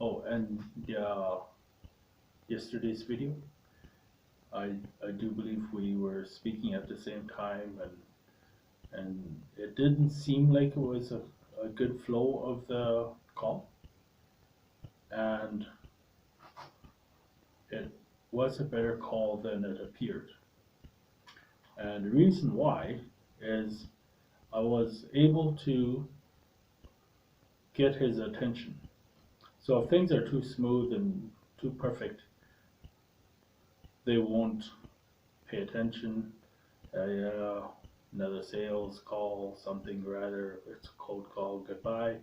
Oh, and yesterday's video, I I do believe we were speaking at the same time, and it didn't seem like it was a good flow of the call, and it was a better call than it appeared. And the reason why is I was able to get his attention. So if things are too smooth and too perfect, they won't pay attention. Yeah, another sales call, something rather, it's a cold call, goodbye.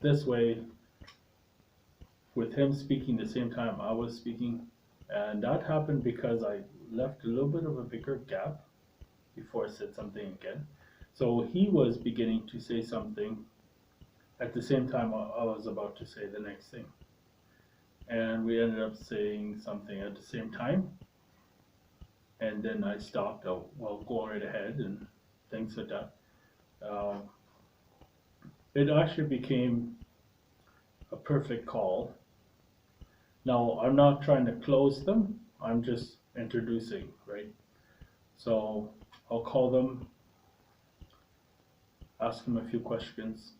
This way, with him speaking the same time I was speaking, and that happened because I left a little bit of a bigger gap before I said something again. So he was beginning to say something at the same time I was about to say the next thing. And we ended up saying something at the same time, and then I stopped. Oh, well, go right ahead, and things like that. Uh, it actually became a perfect call. Now, I'm not trying to close them, I'm just introducing, right? So I'll call them, ask them a few questions,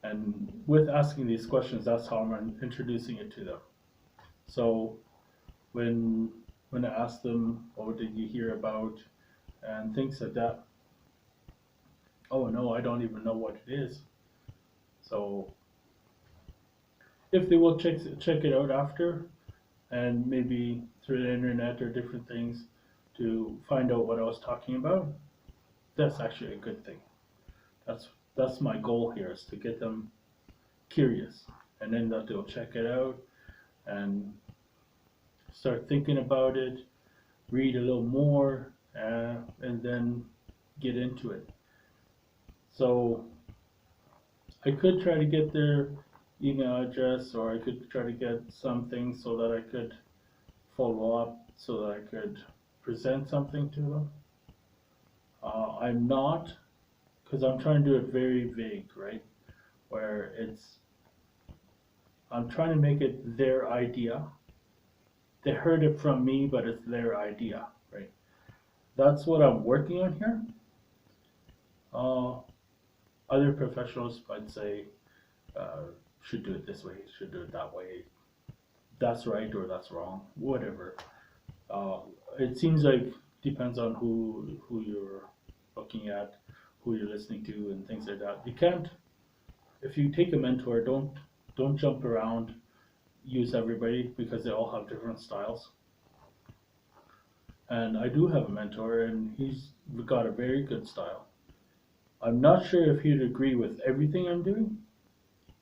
and with asking these questions, that's how I'm introducing it to them. So when when I ask them, "Oh, did you hear about?" and things like that, "Oh no, I don't even know what it is." So if they will check it out after, and maybe through the internet or different things to find out what I was talking about, that's actually a good thing. That's that's my goal here, is to get them curious, and then that they'll check it out and start thinking about it, read a little more, and then get into it. So I could try to get their email address, or I could try to get something so that I could follow up, so that I could present something to them. I'm not, because I'm trying to do it very vague, right? Where I'm trying to make it their idea. They heard it from me, but it's their idea, right? That's what I'm working on here. Uh, Other professionals might say, uh, should do it this way, should do it that way. That's right or that's wrong, whatever. Uh, it seems like depends on who you're looking at, who you're listening to, and things like that. You can't, if you take a mentor, don't jump around, use everybody, because they all have different styles. And I do have a mentor, and he's got a very good style. I'm not sure if he'd agree with everything I'm doing,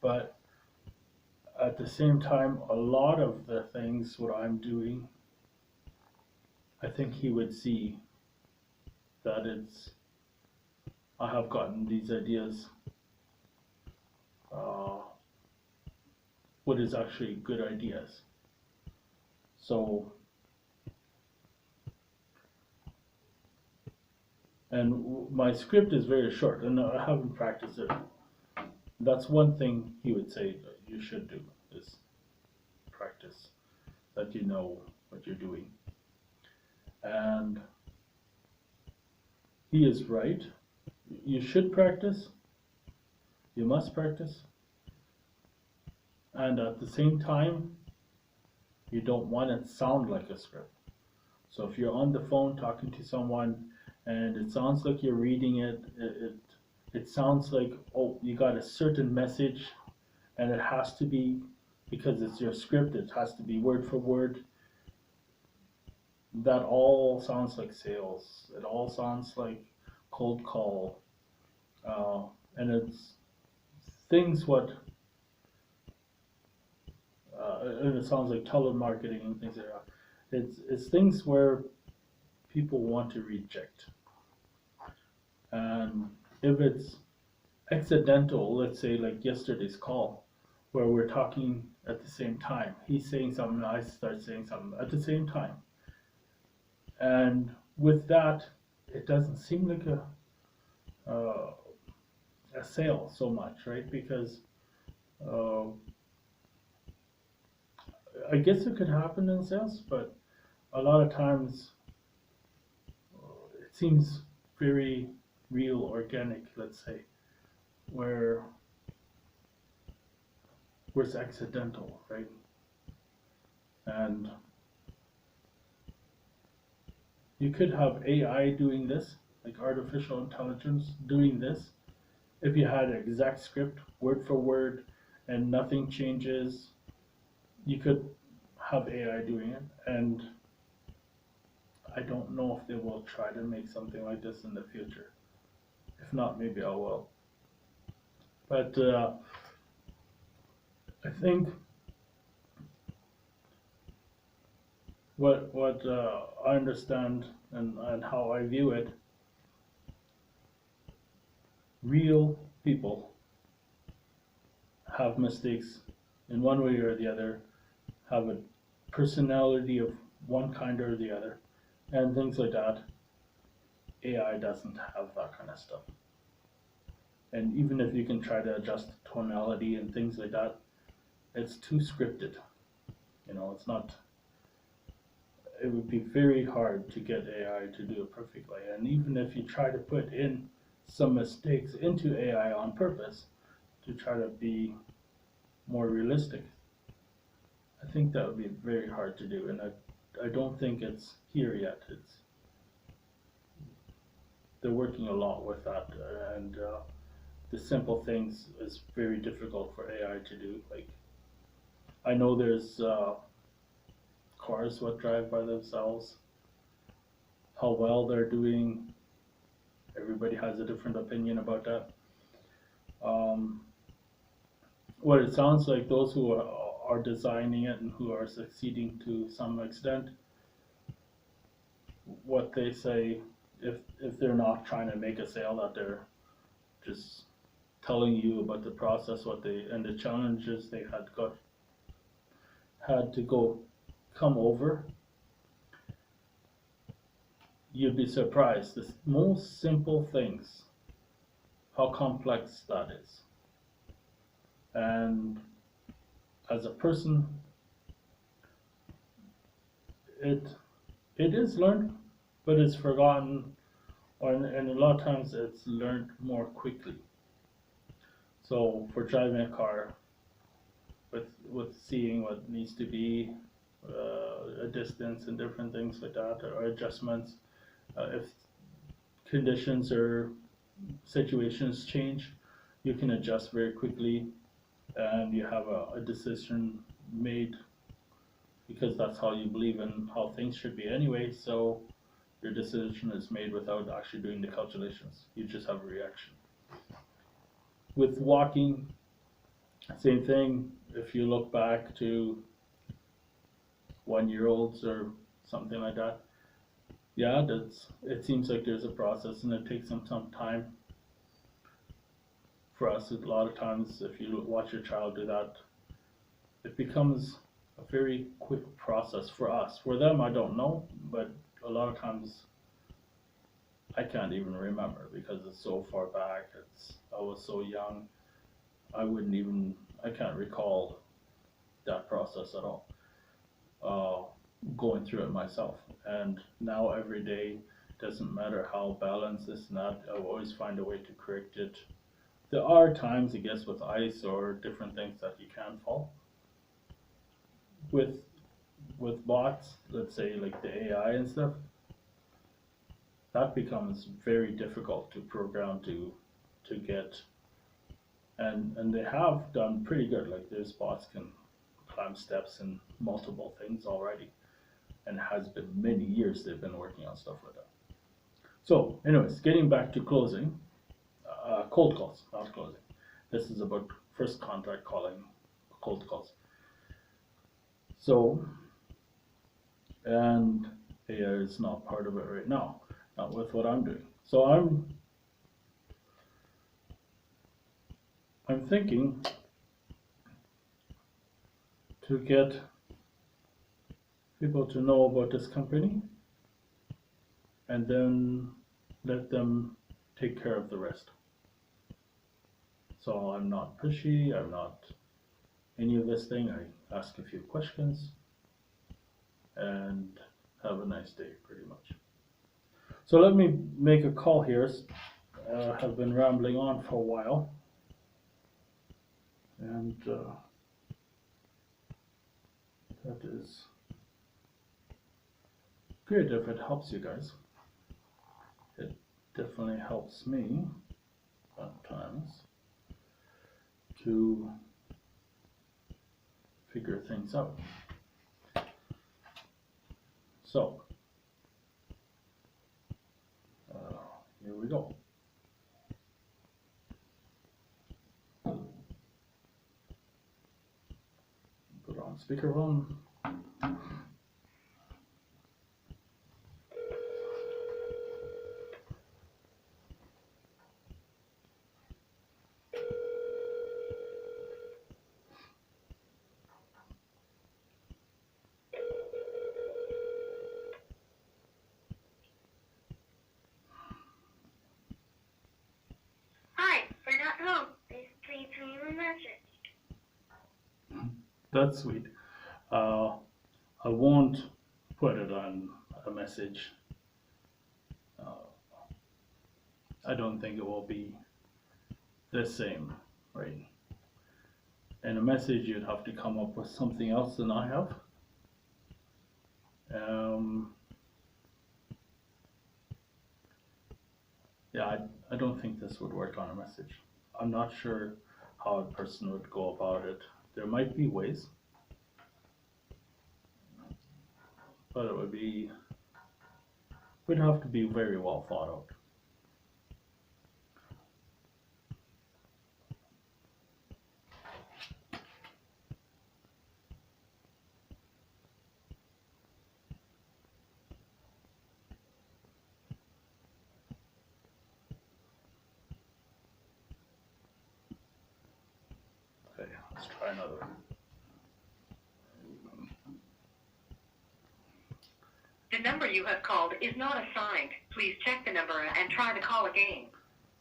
but at the same time, a lot of the things what I'm doing, I think he would see that it's I have gotten these ideas, uh, what is actually good ideas. So, and my script is very short, and I haven't practiced it. That's one thing he would say that you should do, is practice, that you know what you're doing. And he is right. You should practice, you must practice, and at the same time, you don't want it to sound like a script. So if you're on the phone talking to someone and it sounds like you're reading it sounds like, oh, you got a certain message, and it has to be, because it's your script, it has to be word for word. That all sounds like sales. It all sounds like cold call, uh, and it's things what, and it sounds like telemarketing and things like that. It's things where people want to reject, and if it's accidental, let's say like yesterday's call, where we're talking at the same time, he's saying something, I start saying something at the same time, and with that, it doesn't seem like a uh, a sale so much, right? Because uh, I guess it could happen in sales, but a lot of times it seems very real, organic, let's say, where it's accidental, right? And you could have AI doing this, like artificial intelligence doing this, if you had an exact script, word for word, and nothing changes, you could have AI doing it. And I don't know if they will try to make something like this in the future. If not, maybe I will. But I think what I understand and how I view it, real people have mistakes in one way or the other, have a personality of one kind or the other, and things like that. AI doesn't have that kind of stuff. And even if you can try to adjust tonality and things like that, it's too scripted. You know, it's not. It would be very hard to get AI to do it perfectly. And even if you try to put in some mistakes into AI on purpose to try to be more realistic, I think that would be very hard to do. And I don't think it's here yet. They're working a lot with that, and the simple things is very difficult for AI to do. Like I know there's cars what drive by themselves. How well they're doing, everybody has a different opinion about that. Um, what it sounds like, those who are designing it and who are succeeding to some extent, what they say, if they're not trying to make a sale, that they're just telling you about the process, what they and the challenges they had to go come over, you'd be surprised. The most simple things, how complex that is. And as a person, it it is learned, but it's forgotten, and a lot of times it's learned more quickly. So for driving a car, with seeing what needs to be a distance and different things like that, or adjustments, if conditions or situations change, you can adjust very quickly, and you have a decision made because that's how you believe in how things should be anyway. So your decision is made without actually doing the calculations. You just have a reaction. With walking, same thing. If you look back to 1-year-olds or something like that, yeah, it seems like there's a process and it takes some time. For us, a lot of times, if you watch your child do that, it becomes a very quick process for us. For them, I don't know, but a lot of times I can't even remember because it's so far back. I was so young. I can't recall that process at all. Going through it myself, and now every day, doesn't matter how balanced this and that, I always find a way to correct it. There are times, I guess, with ice or different things that you can fall. With bots, let's say like the AI and stuff, that becomes very difficult to program to get, and they have done pretty good. Like there's bots can climb steps and multiple things already, and it has been many years they've been working on stuff like that. So, anyways, getting back to closing, cold calls, not closing. This is about first contact calling, cold calls. So, and AI is not part of it right now, not with what I'm doing. So I'm thinking to get people to know about this company and then let them take care of the rest. So I'm not pushy, I'm not any of this thing. I ask a few questions and have a nice day, pretty much. So let me make a call here. Have been rambling on for a while, and that is good if it helps you guys. It definitely helps me at times to figure things out. So, here we go. Put on speakerphone. Hi, we're not home. Please leave a message. That's sweet. I won't put it on a message. I don't think it will be the same, right? In a message, you'd have to come up with something else than I have. Yeah, I don't think this would work on a message. I'm not sure how a person would go about it. There might be ways, but it would have to be very well thought out. Okay, let's try another one. The number you have called is not assigned. Please check the number and try the call again.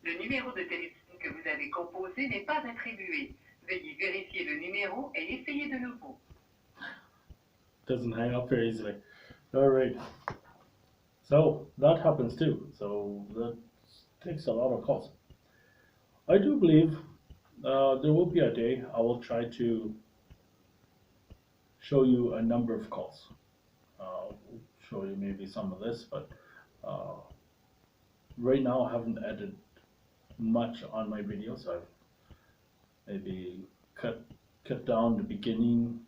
Le numéro de téléphone que vous avez composé n'est pas attribué. Veuillez vérifier le numéro et essayer de nouveau. Doesn't hang up very easily. All right. So that happens too. So that takes a lot of calls. I do believe there will be a day I will try to show you a number of calls. Show you maybe some of this, but right now I haven't edited much on my videos. I've maybe cut down the beginning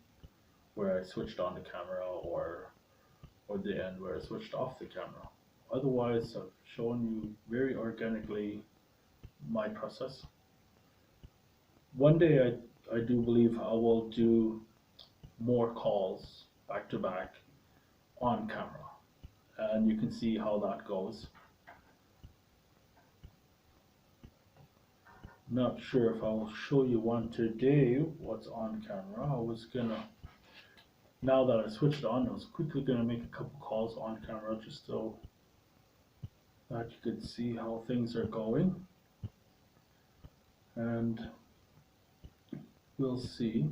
where I switched on the camera, or the end where I switched off the camera. Otherwise, I've shown you very organically my process. One day I do believe I will do more calls back to back on camera, and you can see how that goes. Not sure if I will show you one today, what's on camera. I was gonna, now that I switched on, I was quickly gonna make a couple calls on camera just so that you could see how things are going. And we'll see.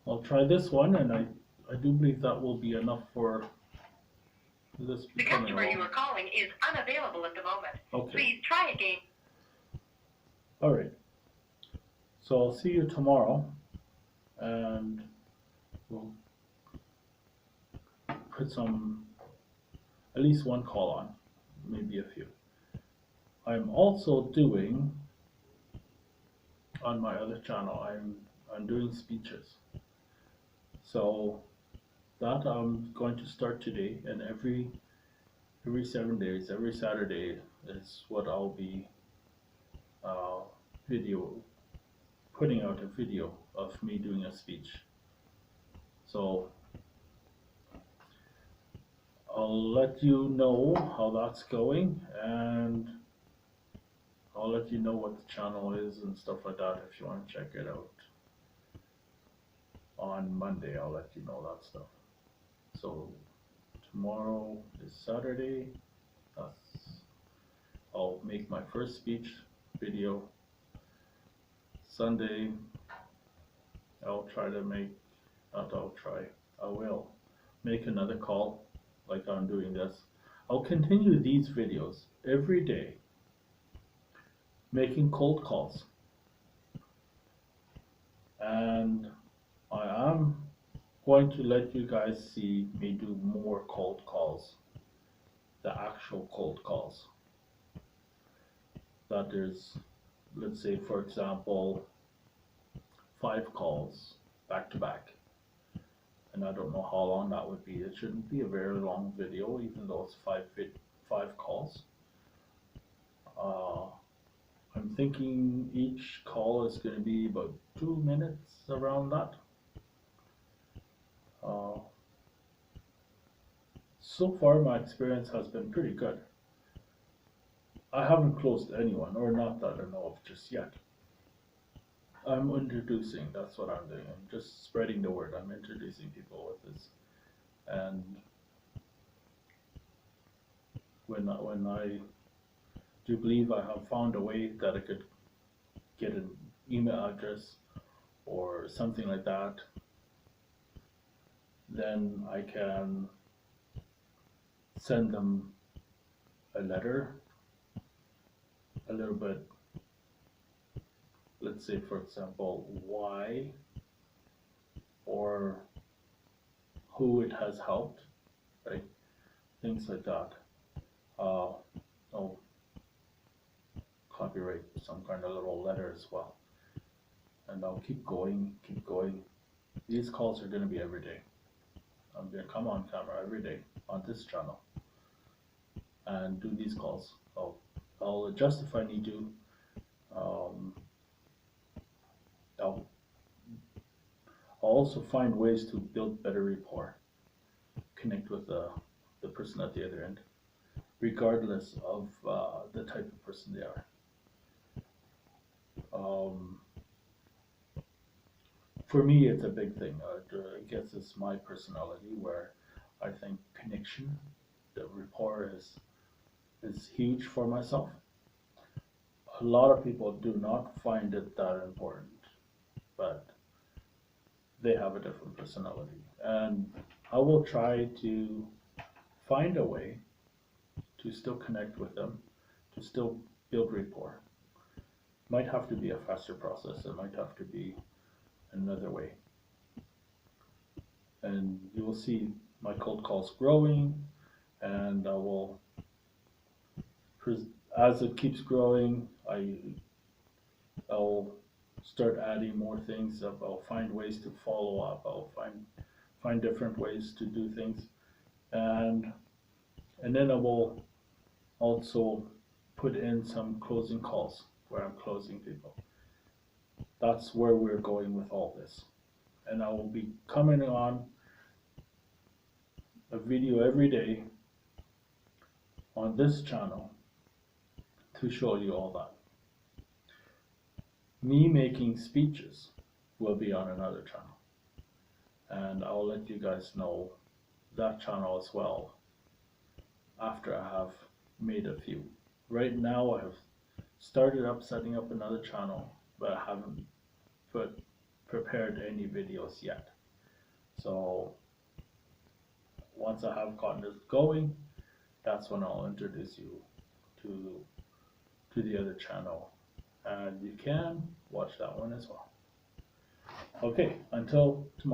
I'll try this one, and I do believe that will be enough for this. The customer you are calling is unavailable at the moment. Okay. Please try again. All right. So I'll see you tomorrow, and we'll put at least one call on, maybe a few. I'm also doing, on my other channel, I'm doing speeches. So that I'm going to start today, and every 7 days, every Saturday is what I'll be putting out a video of me doing a speech. So I'll let you know how that's going, and I'll let you know what the channel is and stuff like that if you want to check it out. On Monday, I'll let you know that stuff. So tomorrow is Saturday. I'll make my first speech video, Sunday, I will make another call like I'm doing this. I'll continue these videos every day, making cold calls. And I am going to let you guys see me do more cold calls, the actual cold calls. That is, let's say for example, 5 calls back to back. And I don't know how long that would be. It shouldn't be a very long video, even though it's 5 calls. I'm thinking each call is going to be about 2 minutes, around that. So far my experience has been pretty good. I haven't closed anyone, or not that I know of just yet. I'm introducing, that's what I'm doing. I'm just spreading the word. I'm introducing people with this. And when I do believe I have found a way that I could get an email address or something like that, then I can send them a letter, a little bit, let's say for example, why or who it has helped, right? Things like that. I'll copyright some kind of little letter as well. And I'll keep going. These calls are going to be every day. I'm going to come on camera every day on this channel and do these calls. I'll adjust if I need to. I'll also find ways to build better rapport, connect with the person at the other end, regardless of the type of person they are. For me, it's a big thing. I guess it's my personality where I think connection, the rapport is huge for myself. A lot of people do not find it that important, but they have a different personality. And I will try to find a way to still connect with them, to still build rapport. Might have to be a faster process. It might have to be another way. And you will see my cold calls growing, and I will, as it keeps growing, I'll start adding more things. I'll find ways to follow up. I'll find different ways to do things, and then I will also put in some closing calls where I'm closing people. That's where we're going with all this. And I will be coming on a video every day on this channel to show you all that. Me making speeches will be on another channel, and I'll let you guys know that channel as well after I have made a few. Right now I have started up setting up another channel, but I haven't prepared any videos yet. So once I have gotten this going, that's when I'll introduce you to the other channel, and you can watch that one as well. Okay, until tomorrow.